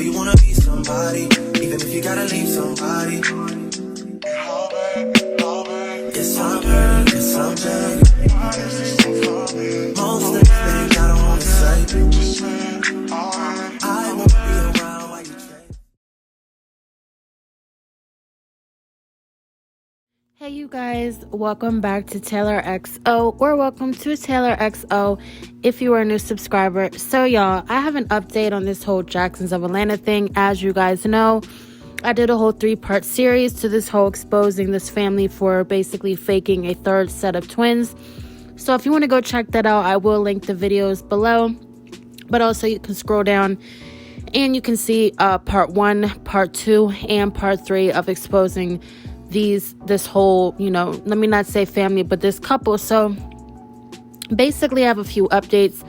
you wanna be somebody, even if you gotta leave somebody. Yes, I'm hurt, yes, I'm dead. Most things that I don't wanna say. I won't be around while you change. Hey you guys, welcome back to Taylor XO, or welcome to Taylor XO if you are a new subscriber. So y'all, I have an update on this whole Jacksons of Atlanta thing. As you guys know, I did a whole 3-part series to this whole exposing this family for basically faking a third set of twins. So if you want to go check that out, I will link the videos below, but also you can scroll down and you can see part 1, part 2, and part 3 of exposing this whole, let me not say family, but this couple. So basically I have a few updates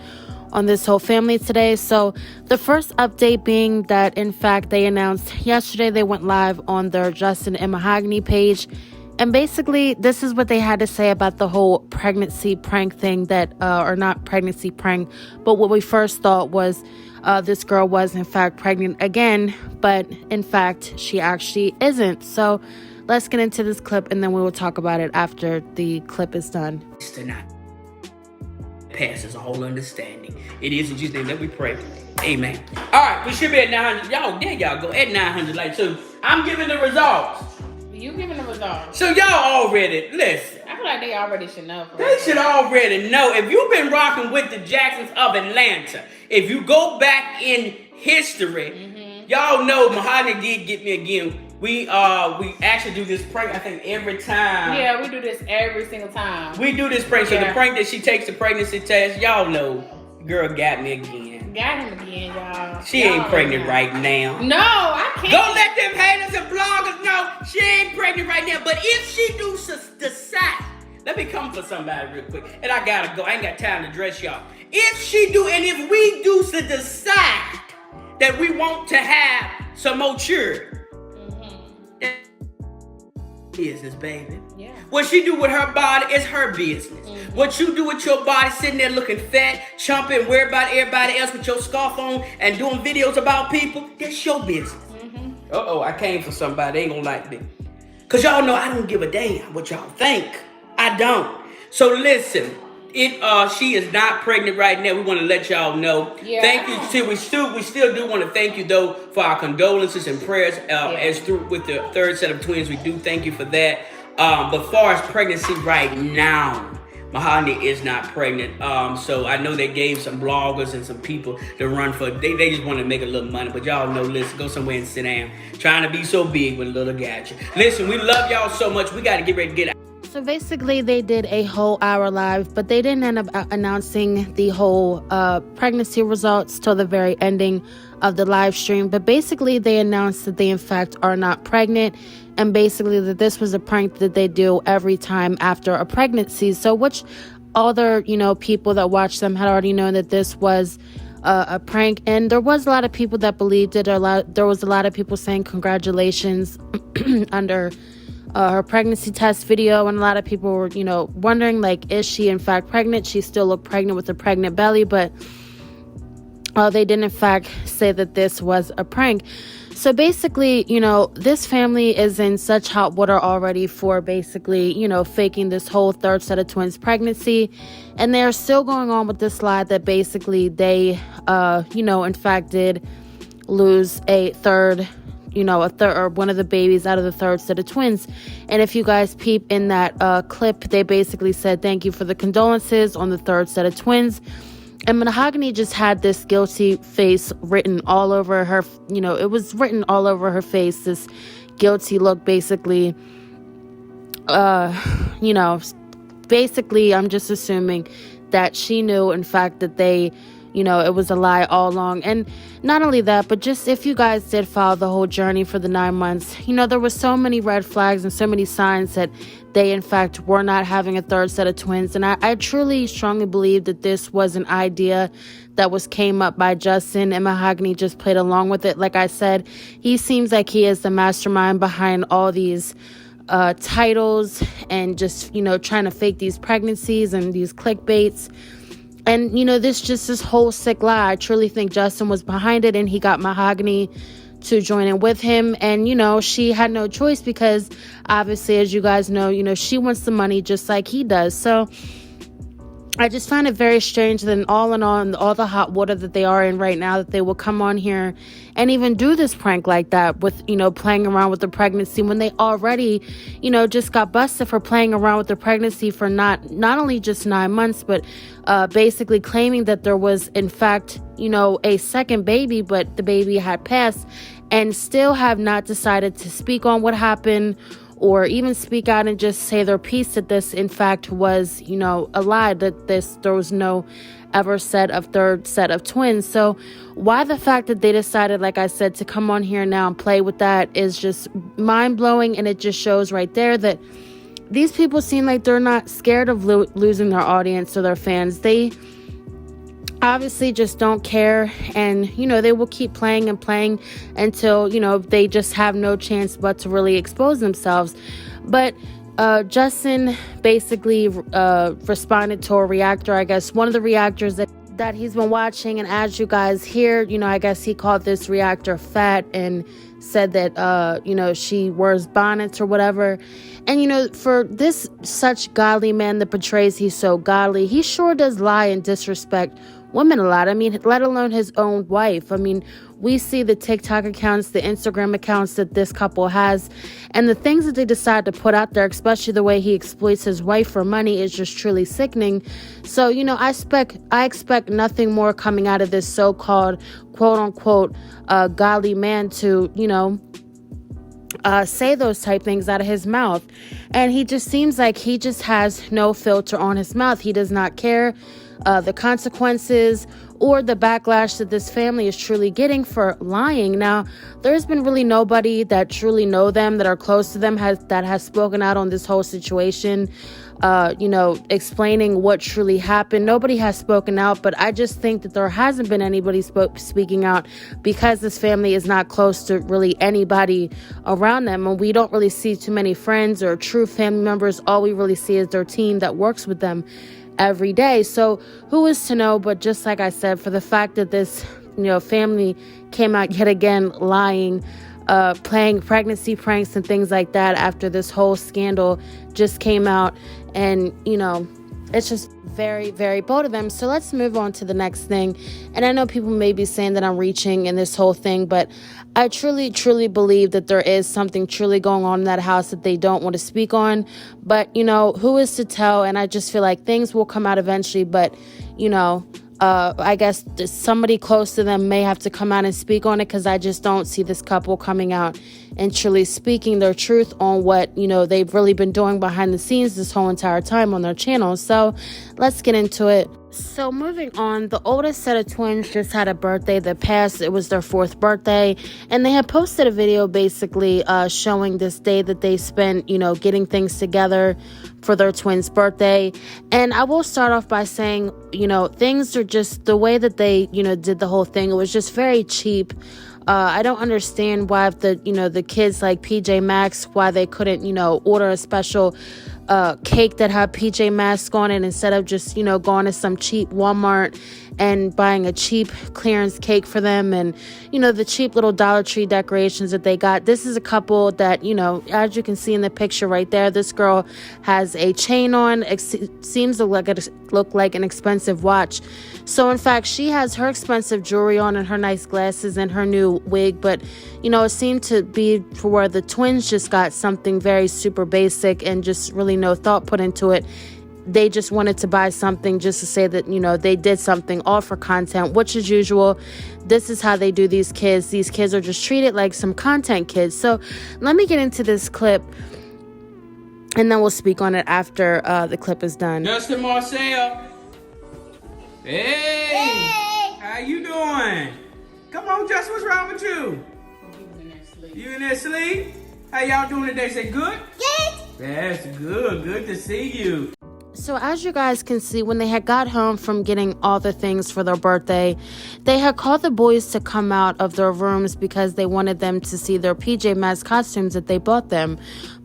on this whole family today. So the first update being that in fact they announced yesterday they went live on their Justin and Mahogany page, and basically this is what they had to say about the whole pregnancy prank thing, that or not pregnancy prank, but what we first thought was this girl was in fact pregnant again, but in fact she actually isn't. So let's get into this clip, and then we will talk about it after the clip is done. Tonight passes all understanding. It is in Jesus' name that we pray. Amen. All right, we should be at 900. Y'all, there y'all go, at 900 likes. So I'm giving the results. You giving the results? So y'all already, listen. I feel like they already should know. They should already know. If you've been rocking with the Jacksons of Atlanta, if you go back in history, y'all know Mahogany did get me again. We actually do this prank, I think, every time. Yeah, we do this every single time. We do this prank. So the prank that she takes the pregnancy test, y'all know, girl got me again. Got him again, y'all. She ain't pregnant right now. No, I can't. Don't let them haters and bloggers know she ain't pregnant right now. But if she do decide, let me come for somebody real quick. And I gotta go. I ain't got time to dress y'all. If she do, and if we do decide that we want to have some more children, business, baby. Yeah. What she do with her body is her business. What you do with your body, sitting there looking fat, chumping, worried about everybody else with your scarf on and doing videos about people, that's your business. I came for somebody. They ain't gonna like me. Cause y'all know I don't give a damn what y'all think. I don't. So listen, she is not pregnant right now. We want to let y'all know. Yeah. Thank you. We still do want to thank you though for our condolences and prayers as through with the third set of twins. We do thank you for that. But far as pregnancy right now, Mahogany is not pregnant. So I know they gave some bloggers and some people to run for. They just want to make a little money. But y'all know, listen, go somewhere and sit down. Trying to be so big with a little gadget. Listen, we love y'all so much. We got to get ready to get out. So basically they did a whole hour live, but they didn't end up announcing the whole pregnancy results till the very ending of the live stream. But basically they announced that they in fact are not pregnant, and basically that this was a prank that they do every time after a pregnancy. So which other people that watched them had already known that this was a prank, and there was a lot of people that believed it. There was a lot of people saying congratulations under her pregnancy test video, and a lot of people were wondering, like, is she in fact pregnant? She still looked pregnant with a pregnant belly, but they didn't in fact say that this was a prank. So basically, this family is in such hot water already for basically, faking this whole third set of twins pregnancy, and they're still going on with this lie that basically they in fact did lose a third or one of the babies out of the third set of twins. And if you guys peep in that clip, they basically said thank you for the condolences on the third set of twins. And Mahogany just had this guilty face written all over her, it was written all over her face, this guilty look, basically. Basically, I'm just assuming that she knew, in fact, that they it was a lie all along. And not only that, but just if you guys did follow the whole journey for the 9 months, there were so many red flags and so many signs that they, in fact, were not having a third set of twins. And I truly, strongly believe that this was an idea that came up by Justin, and Mahogany just played along with it. Like I said, he seems like he is the mastermind behind all these titles and just, trying to fake these pregnancies and these clickbaits. And, this whole sick lie. I truly think Justin was behind it, and he got Mahogany to join in with him. And, she had no choice because obviously, as you guys know, she wants the money just like he does. So I just find it very strange that in all the hot water that they are in right now, that they will come on here and even do this prank like that with, playing around with the pregnancy when they already, just got busted for playing around with the pregnancy for not only just 9 months, but basically claiming that there was, in fact, a second baby, but the baby had passed, and still have not decided to speak on what happened or even speak out and just say their piece that this, in fact, was, a lie, that there was no ever said of third set of twins. So why the fact that they decided, like I said, to come on here now and play with that is just mind-blowing, and it just shows right there that these people seem like they're not scared of losing their audience or their fans. They obviously just don't care, and they will keep playing and playing until they just have no chance but to really expose themselves. But Justin basically responded to a reactor, I guess one of the reactors that he's been watching, and as you guys hear, I guess he called this reactor fat and said that she wears bonnets or whatever. And for this such godly man that portrays he's so godly, he sure does lie and disrespect women a lot. I mean, let alone his own wife. I mean, we see the TikTok accounts, the Instagram accounts that this couple has, and the things that they decide to put out there, especially the way he exploits his wife for money, is just truly sickening. So, I expect nothing more coming out of this so-called, quote-unquote, godly man to, say those type things out of his mouth. And he just seems like he just has no filter on his mouth. He does not care the consequences or the backlash that this family is truly getting for lying. Now, there's been really nobody that truly know them, that are close to them, that has spoken out on this whole situation, explaining what truly happened. Nobody has spoken out, but I just think that there hasn't been anybody speaking out because this family is not close to really anybody around them, and we don't really see too many friends or true family members. All we really see is their team that works with them every day. So who is to know? But just like I said, for the fact that this family came out yet again lying, playing pregnancy pranks and things like that after this whole scandal just came out, and it's just very, very bold of them. So let's move on to the next thing. And I know people may be saying that I'm reaching in this whole thing, but I truly, truly believe that there is something truly going on in that house that they don't want to speak on. But, who is to tell? And I just feel like things will come out eventually. But, I guess somebody close to them may have to come out and speak on it, because I just don't see this couple coming out and truly speaking their truth on what, they've really been doing behind the scenes this whole entire time on their channel. So let's get into it. So moving on, the oldest set of twins just had a birthday that passed. It was their 4th birthday, and they had posted a video basically showing this day that they spent, getting things together for their twins' birthday. And I will start off by saying, things are just the way that they, did the whole thing. It was just very cheap. I don't understand why the kids like PJ Masks, why they couldn't, order a special cake that had PJ Masks on it instead of just, going to some cheap Walmart and buying a cheap clearance cake for them, and, the cheap little Dollar Tree decorations that they got. This is a couple that, as you can see in the picture right there, this girl has a chain on. It seems to look like an expensive watch. So, in fact, she has her expensive jewelry on and her nice glasses and her new wig. But, it seemed to be for where the twins just got something very super basic and just really no thought put into it. They just wanted to buy something just to say that, they did something, all for content, which is usual. This is how they do these kids. These kids are just treated like some content kids. So let me get into this clip, and then we'll speak on it after the clip is done. Justin Marcel. Hey. How you doing? Come on, Justin, what's wrong with you? You in there sleep? How y'all doing today? Say good? Good. That's good. Good to see you. So as you guys can see, when they had got home from getting all the things for their birthday, they had called the boys to come out of their rooms because they wanted them to see their PJ Masks costumes that they bought them.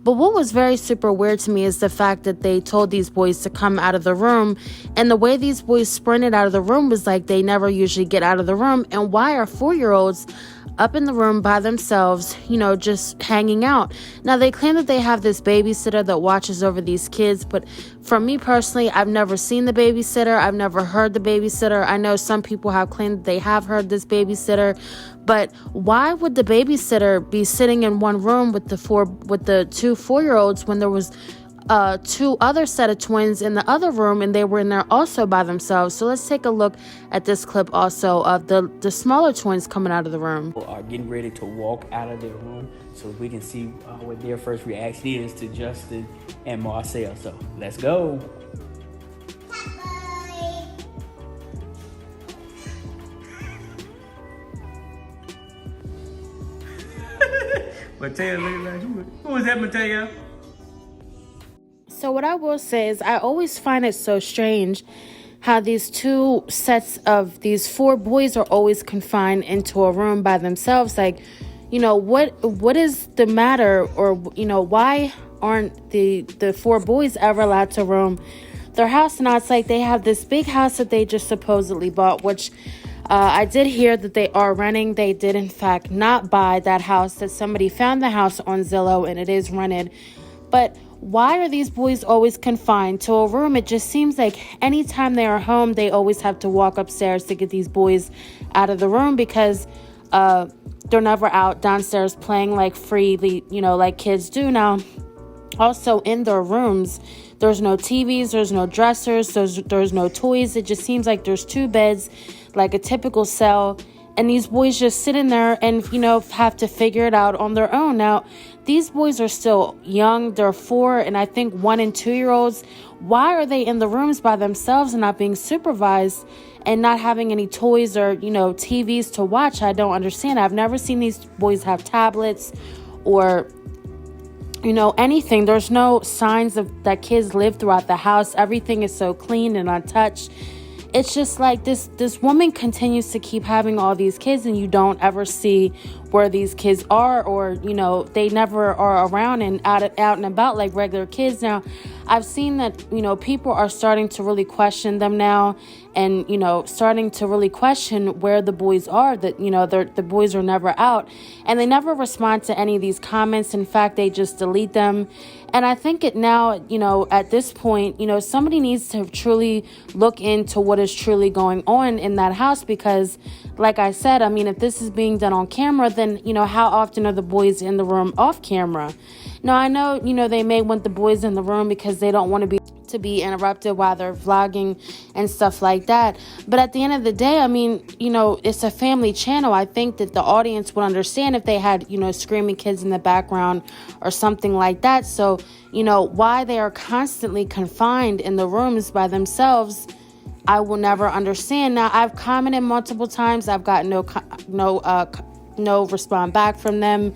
But what was very super weird to me is the fact that they told these boys to come out of the room, and the way these boys sprinted out of the room was like they never usually get out of the room. And why are 4-year-olds up in the room by themselves, just hanging out? Now, they claim that they have this babysitter that watches over these kids, but for me personally, I've never seen the babysitter. I've never heard the babysitter. I know some people have claimed that they have heard this babysitter, but why would the babysitter be sitting in one room with the two 4-year-olds when there was two other set of twins in the other room, and they were in there also by themselves? So let's take a look at this clip also of the smaller twins coming out of the room. Are getting ready to walk out of their room, so we can see what their first reaction is to Justin and Marcel. So let's go. Mateo, who is that, Mateo? So what I will say is I always find it so strange how these two sets of these 4 boys are always confined into a room by themselves. Like, what is the matter? Or, why aren't the 4 boys ever allowed to roam their house? Now, it's like they have this big house that they just supposedly bought, which I did hear that they are renting. They did, in fact, not buy that house, that somebody found the house on Zillow, and it is rented. But why are these boys always confined to a room? It just seems like anytime they are home, they always have to walk upstairs to get these boys out of the room, because they're never out downstairs playing like freely, like kids do. Now, also in their rooms, there's no TVs, there's no dressers, there's no toys. It just seems like there's 2 beds, like a typical cell, and these boys just sit in there and, have to figure it out on their own. Now, these boys are still young. They're 4 and I think 1 and 2-year-olds. Why are they in the rooms by themselves and not being supervised and not having any toys or, TVs to watch? I don't understand. I've never seen these boys have tablets or, anything. There's no signs of that kids live throughout the house. Everything is so clean and untouched. It's just like this woman continues to keep having all these kids, and you don't ever see where these kids are, or, they never are around and out and about like regular kids. Now, I've seen that, people are starting to really question them now, and, starting to really question where the boys are, that, the boys are never out, and they never respond to any of these comments. In fact, they just delete them. And I think it now, at this point, somebody needs to truly look into what is truly going on in that house, because like I said, if this is being done on camera, then, how often are the boys in the room off camera? Now, I know, they may want the boys in the room because they don't want to be interrupted while they're vlogging and stuff like that. But at the end of the day, it's a family channel. I think that the audience would understand if they had, screaming kids in the background or something like that. So, why they are constantly confined in the rooms by themselves, I will never understand. Now, I've commented multiple times. I've got no response back from them.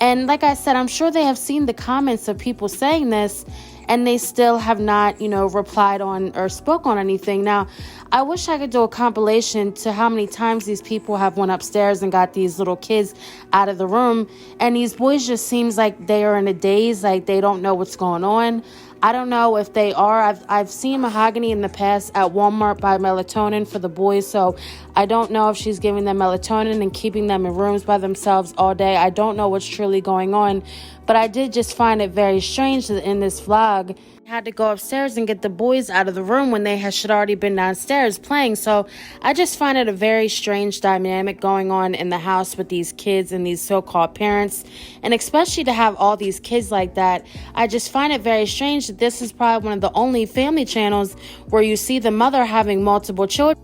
And like I said, I'm sure they have seen the comments of people saying this, and they still have not, replied on or spoke on anything. Now, I wish I could do a compilation to how many times these people have went upstairs and got these little kids out of the room. And these boys just seems like they are in a daze, like they don't know what's going on. I don't know if they are. I've seen Mahogany in the past at Walmart buy melatonin for the boys, so I don't know if she's giving them melatonin and keeping them in rooms by themselves all day. I don't know what's truly going on, but I did just find it very strange that in this vlog, I had to go upstairs and get the boys out of the room when they should already been downstairs playing. So I just find it a very strange dynamic going on in the house with these kids and these so-called parents, and especially to have all these kids like that. I just find it very strange that this is probably one of the only family channels where you see the mother having multiple children,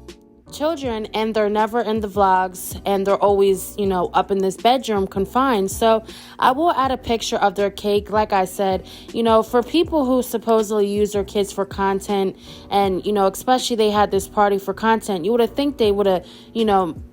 and they're never in the vlogs, and they're always, up in this bedroom confined. So I will add a picture of their cake. Like I said, for people who supposedly use their kids for content, and, especially they had this party for content, you would have think they would have,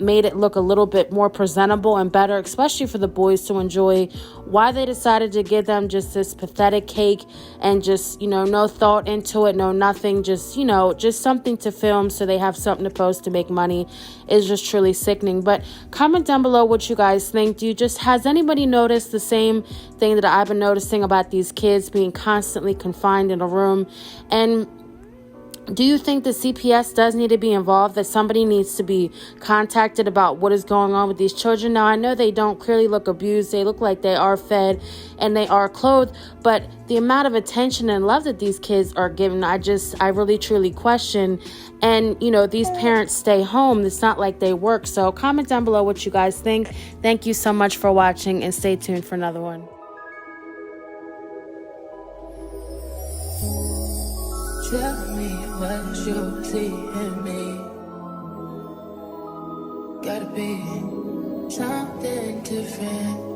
made it look a little bit more presentable and better, especially for the boys to enjoy. Why they decided to give them just this pathetic cake and just, no thought into it, no nothing, just, just something to film so they have something to post to to make money is just truly sickening. But comment down below what you guys think. Has anybody noticed the same thing that I've been noticing about these kids being constantly confined in a room? And do you think the CPS does need to be involved, that somebody needs to be contacted about what is going on with these children? Now, I know they don't clearly look abused. They look like they are fed and they are clothed, but the amount of attention and love that these kids are given, I really truly question. And, these parents stay home. It's not like they work. So comment down below what you guys think. Thank you so much for watching, and stay tuned for another one. Tell me what you see in me. Gotta be something different.